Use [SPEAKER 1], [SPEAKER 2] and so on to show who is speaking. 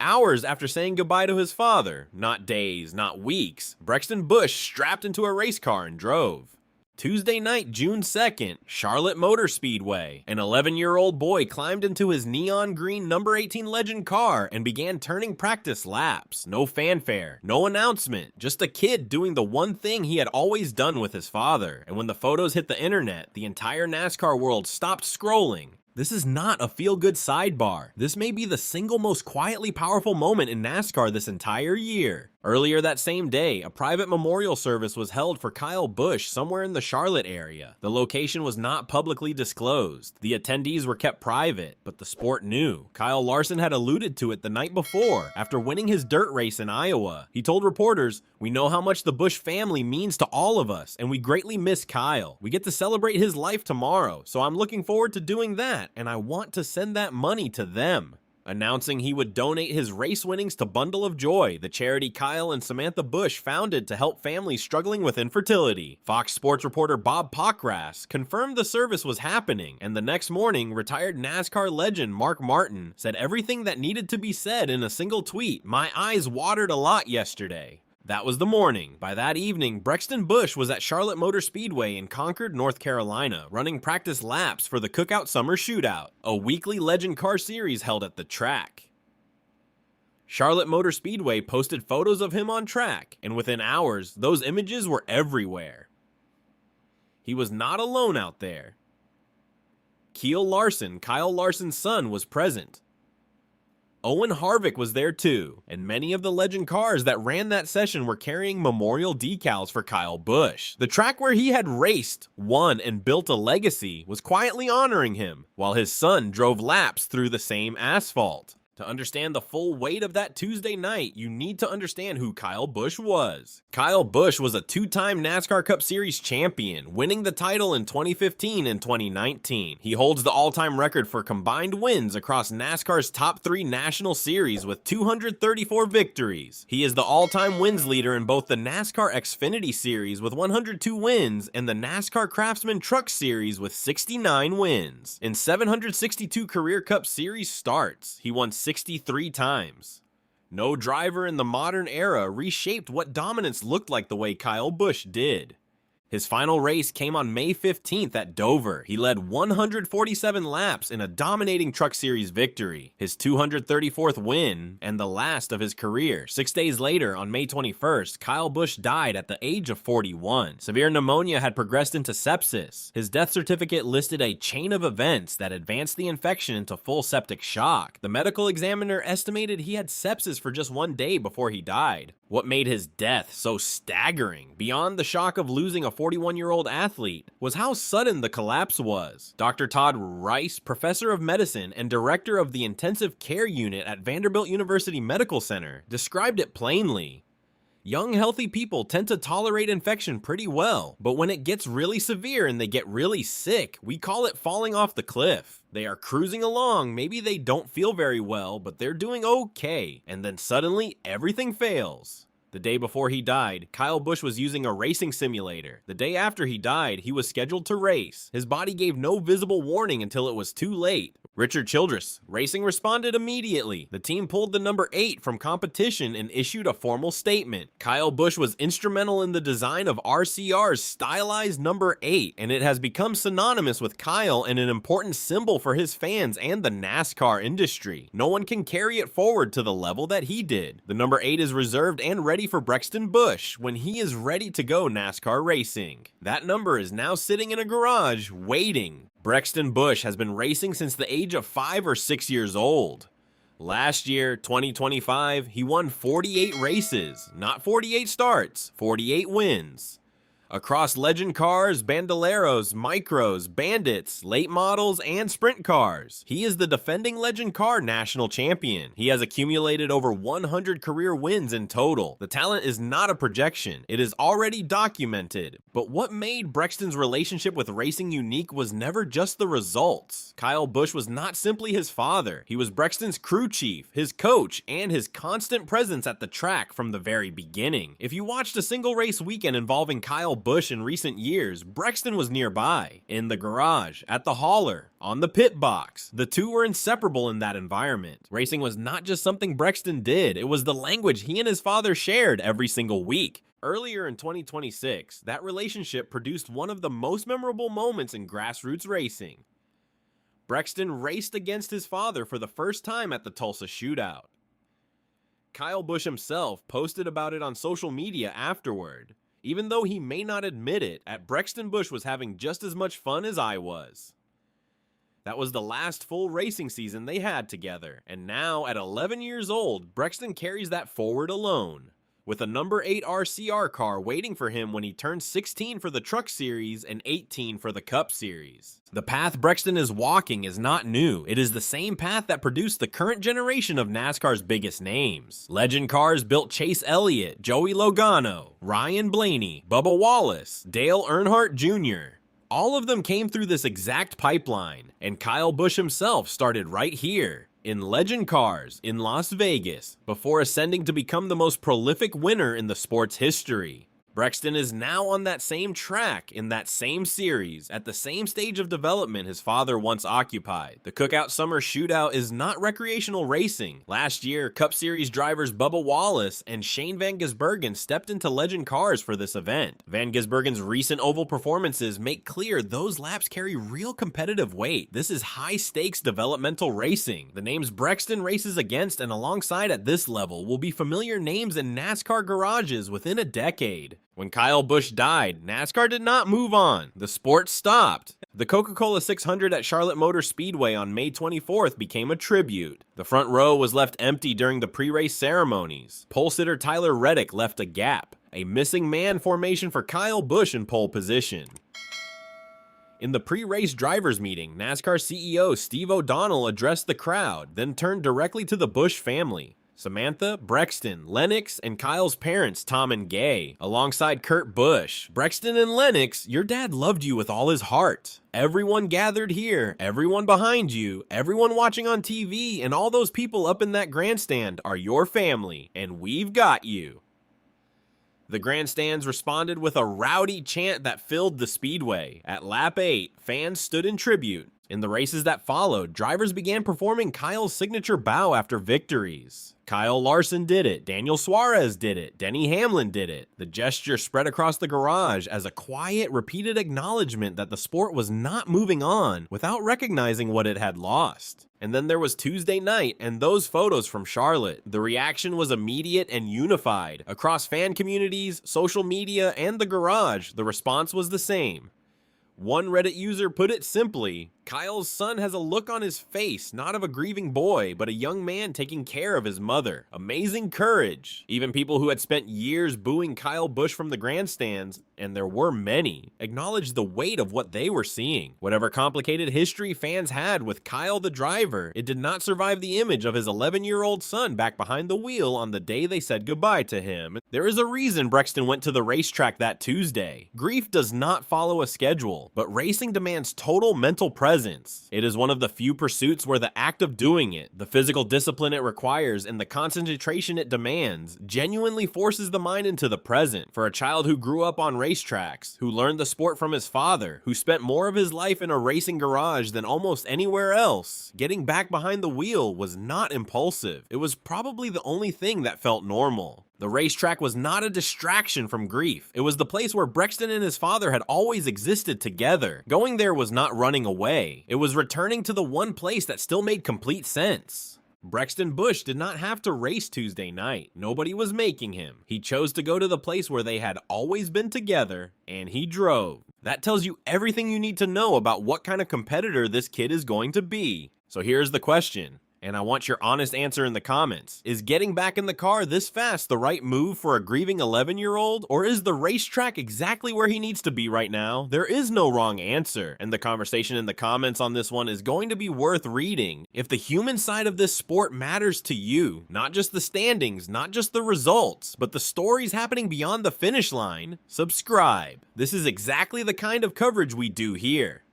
[SPEAKER 1] Hours after saying goodbye to his father, not days, not weeks, Brexton Busch strapped into a race car and drove. Tuesday night, June 2nd, Charlotte Motor Speedway. An 11-year-old boy climbed into his neon green number 18 Legend car and began turning practice laps. No fanfare, no announcement, just a kid doing the one thing he had always done with his father. And when the photos hit the internet, the entire NASCAR world stopped scrolling. This is not a feel-good sidebar. This may be the single most quietly powerful moment in NASCAR this entire year. Earlier that same day, a private memorial service was held for Kyle Busch somewhere in the Charlotte area. The location was not publicly disclosed. The attendees were kept private, but the sport knew. Kyle Larson had alluded to it the night before, after winning his dirt race in Iowa. He told reporters, "We know how much the Busch family means to all of us, and we greatly miss Kyle. We get to celebrate his life tomorrow, so I'm looking forward to doing that, and I want to send that money to them." Announcing he would donate his race winnings to Bundle of Joy, the charity Kyle and Samantha Busch founded to help families struggling with infertility. Fox Sports reporter Bob Pockras confirmed the service was happening, and the next morning, retired NASCAR legend Mark Martin said everything that needed to be said in a single tweet. "My eyes watered a lot yesterday." That was the morning. By that evening, Brexton Busch was at Charlotte Motor Speedway in Concord, North Carolina, running practice laps for the Cookout Summer Shootout, a weekly legend car series held at the track. Charlotte Motor Speedway posted photos of him on track, and within hours, those images were everywhere. He was not alone out there. Keel Larson, Kyle Larson's son, was present. Owen Harvick was there too, and many of the legend cars that ran that session were carrying memorial decals for Kyle Busch. The track where he had raced, won, and built a legacy was quietly honoring him, while his son drove laps through the same asphalt. To understand the full weight of that Tuesday night, you need to understand who Kyle Busch was. Kyle Busch was a two-time NASCAR Cup Series champion, winning the title in 2015 and 2019. He holds the all-time record for combined wins across NASCAR's top three national series with 234 victories. He is the all-time wins leader in both the NASCAR Xfinity Series with 102 wins and the NASCAR Craftsman Truck Series with 69 wins. In 762 career Cup Series starts, he won 63 times. No driver in the modern era reshaped what dominance looked like the way Kyle Busch did. His final race came on May 15th at Dover. He led 147 laps in a dominating Truck Series victory, his 234th win, and the last of his career. 6 days later, on May 21st, Kyle Busch died at the age of 41. Severe pneumonia had progressed into sepsis. His death certificate listed a chain of events that advanced the infection into full septic shock. The medical examiner estimated he had sepsis for just 1 day before he died. What made his death so staggering, beyond the shock of losing a 41-year-old athlete, was how sudden the collapse was. Dr. Todd Rice, professor of medicine and director of the intensive care unit at Vanderbilt University Medical Center, described it plainly. Young, healthy people tend to tolerate infection pretty well, but when it gets really severe and they get really sick, we call it falling off the cliff. They are cruising along, maybe they don't feel very well, but they're doing okay, and then suddenly everything fails. The day before he died, Kyle Busch was using a racing simulator. The day after he died, he was scheduled to race. His body gave no visible warning until it was too late. Richard Childress Racing responded immediately. The team pulled the number 8 from competition and issued a formal statement. Kyle Busch was instrumental in the design of RCR's stylized number 8, and it has become synonymous with Kyle and an important symbol for his fans and the NASCAR industry. No one can carry it forward to the level that he did. The number 8 is reserved and ready for Brexton Busch when he is ready to go NASCAR racing. That number is now sitting in a garage waiting. Brexton Busch has been racing since the age of 5 or 6 years old. Last year, 2025, he won 48 races, not 48 starts, 48 wins. Across legend cars, bandoleros, micros, bandits, late models, and sprint cars, he is the defending legend car national champion. He has accumulated over 100 career wins in total. The talent is not a projection, it is already documented. But what made Brexton's relationship with racing unique was never just the results. Kyle Busch was not simply his father, he was Brexton's crew chief, his coach, and his constant presence at the track from the very beginning. If you watched a single race weekend involving Kyle Busch in recent years, Brexton was nearby, in the garage, at the hauler, on the pit box. The two were inseparable in that environment. Racing was not just something Brexton did, it was the language he and his father shared every single week. Earlier in 2026, that relationship produced one of the most memorable moments in grassroots racing. Brexton raced against his father for the first time at the Tulsa Shootout. Kyle Busch himself posted about it on social media afterward. Even though he may not admit it, at Brexton Busch was having just as much fun as I was. That was the last full racing season they had together, and now at 11 years old, Brexton carries that forward alone, with a number 8 RCR car waiting for him when he turns 16 for the Truck Series and 18 for the Cup Series. The path Brexton is walking is not new. It is the same path that produced the current generation of NASCAR's biggest names. Legend cars built Chase Elliott, Joey Logano, Ryan Blaney, Bubba Wallace, Dale Earnhardt Jr. All of them came through this exact pipeline, and Kyle Busch himself started right here, in Legend cars, in Las Vegas, before ascending to become the most prolific winner in the sport's history. Brexton is now on that same track, in that same series, at the same stage of development his father once occupied. The Cookout Summer Shootout is not recreational racing. Last year, Cup Series drivers Bubba Wallace and Shane Van Gisbergen stepped into Legend cars for this event. Van Gisbergen's recent oval performances make clear those laps carry real competitive weight. This is high-stakes developmental racing. The names Brexton races against and alongside at this level will be familiar names in NASCAR garages within a decade. When Kyle Busch died, NASCAR did not move on. The sport stopped. The Coca-Cola 600 at Charlotte Motor Speedway on May 24th became a tribute. The front row was left empty during the pre-race ceremonies. Pole sitter Tyler Reddick left a gap, a missing man formation for Kyle Busch in pole position. In the pre-race drivers meeting, NASCAR CEO Steve O'Donnell addressed the crowd, then turned directly to the Busch family. Samantha, Brexton, Lennox, and Kyle's parents, Tom and Gay, alongside Kurt Busch. Brexton and Lennox, your dad loved you with all his heart. Everyone gathered here, everyone behind you, everyone watching on TV, and all those people up in that grandstand are your family, and we've got you. The grandstands responded with a rowdy chant that filled the speedway. At lap 8, fans stood in tribute. In the races that followed, drivers began performing Kyle's signature bow after victories. Kyle Larson did it, Daniel Suarez did it, Denny Hamlin did it. The gesture spread across the garage as a quiet, repeated acknowledgement that the sport was not moving on without recognizing what it had lost. And then there was Tuesday night and those photos from Charlotte. The reaction was immediate and unified. Across fan communities, social media, and the garage, the response was the same. One Reddit user put it simply, Kyle's son has a look on his face, not of a grieving boy, but a young man taking care of his mother. Amazing courage. Even people who had spent years booing Kyle Busch from the grandstands, and there were many, acknowledged the weight of what they were seeing. Whatever complicated history fans had with Kyle the driver, it did not survive the image of his 11-year-old son back behind the wheel on the day they said goodbye to him. There is a reason Brexton went to the racetrack that Tuesday. Grief does not follow a schedule, but racing demands total mental presence. It is one of the few pursuits where the act of doing it, the physical discipline it requires, and the concentration it demands genuinely forces the mind into the present. For a child who grew up on racetracks, who learned the sport from his father, who spent more of his life in a racing garage than almost anywhere else, getting back behind the wheel was not impulsive. It was probably the only thing that felt normal. The racetrack was not a distraction from grief. It was the place where Brexton and his father had always existed together. Going there was not running away. It was returning to the one place that still made complete sense. Brexton Busch did not have to race Tuesday night. Nobody was making him. He chose to go to the place where they had always been together, and he drove. That tells you everything you need to know about what kind of competitor this kid is going to be. So here's the question. And I want your honest answer in the comments. Is getting back in the car this fast the right move for a grieving 11-year-old? Or is the racetrack exactly where he needs to be right now? There is no wrong answer. And the conversation in the comments on this one is going to be worth reading. If the human side of this sport matters to you, not just the standings, not just the results, but the stories happening beyond the finish line, subscribe. This is exactly the kind of coverage we do here.